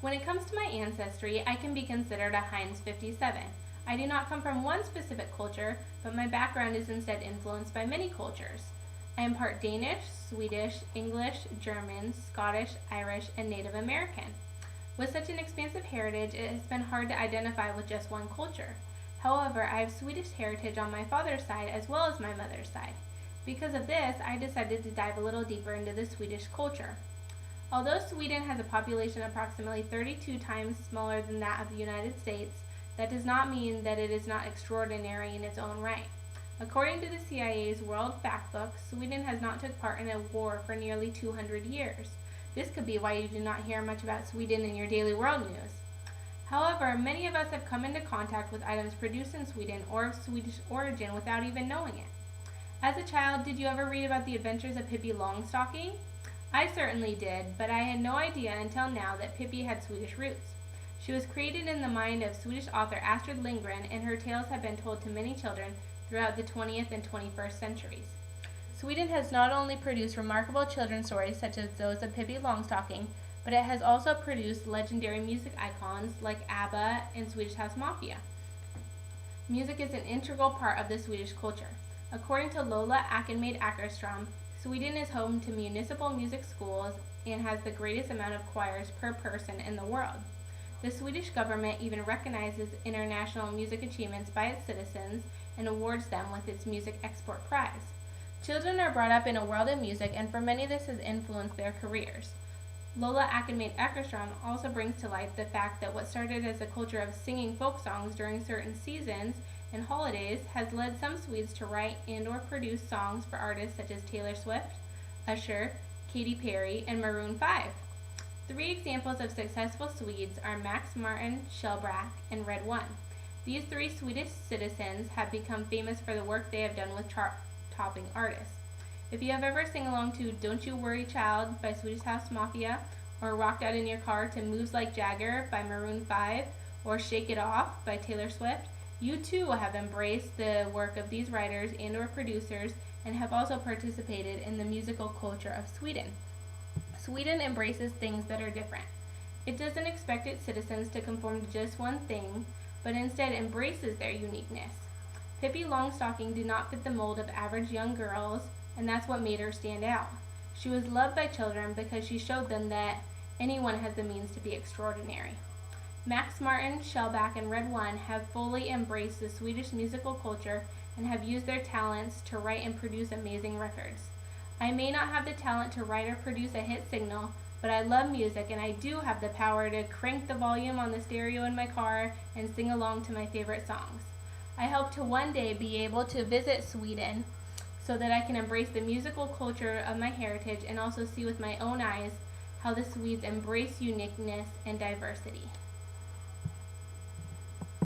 When it comes to my ancestry, I can be considered a Heinz 57. I do not come from one specific culture, but my background is instead influenced by many cultures. I am part Danish, Swedish, English, German, Scottish, Irish, and Native American. With such an expansive heritage, it has been hard to identify with just one culture. However, I have Swedish heritage on my father's side as well as my mother's side. Because of this, I decided to dive a little deeper into the Swedish culture. Although Sweden has a population approximately 32 times smaller than that of the United States, that does not mean that it is not extraordinary in its own right. According to the CIA's World Factbook, Sweden has not took part in a war for nearly 200 years. This could be why you do not hear much about Sweden in your daily world news. However, many of us have come into contact with items produced in Sweden or of Swedish origin without even knowing it. As a child, did you ever read about the adventures of Pippi Longstocking? I certainly did, but I had no idea until now that Pippi had Swedish roots. She was created in the mind of Swedish author Astrid Lindgren, and her tales have been told to many children throughout the 20th and 21st centuries. Sweden has not only produced remarkable children's stories such as those of Pippi Longstocking, but it has also produced legendary music icons like ABBA and Swedish House Mafia. Music is an integral part of the Swedish culture. According to Lola Ackenmaid-Ackerström, Sweden is home to municipal music schools and has the greatest amount of choirs per person in the world. The Swedish government even recognizes international music achievements by its citizens and awards them with its Music Export Prize. Children are brought up in a world of music, and for many this has influenced their careers. Lola Ackenmaid-Ackerström also brings to light the fact that what started as a culture of singing folk songs during certain seasons and holidays has led some Swedes to write and or produce songs for artists such as Taylor Swift, Usher, Katy Perry, and Maroon 5. 3 examples of successful Swedes are Max Martin, Shellback, and Red One. These 3 Swedish citizens have become famous for the work they have done with chart-topping artists. If you have ever sang along to Don't You Worry Child by Swedish House Mafia, or rocked out in your car to Moves Like Jagger by Maroon 5, or Shake It Off by Taylor Swift, you too have embraced the work of these writers and or producers and have also participated in the musical culture of Sweden. Sweden embraces things that are different. It doesn't expect its citizens to conform to just one thing, but instead embraces their uniqueness. Pippi Longstocking did not fit the mold of average young girls, and that's what made her stand out. She was loved by children because she showed them that anyone has the means to be extraordinary. Max Martin, Shellback, and Red One have fully embraced the Swedish musical culture and have used their talents to write and produce amazing records. I may not have the talent to write or produce a hit single, but I love music and I do have the power to crank the volume on the stereo in my car and sing along to my favorite songs. I hope to one day be able to visit Sweden so that I can embrace the musical culture of my heritage and also see with my own eyes how the Swedes embrace uniqueness and diversity.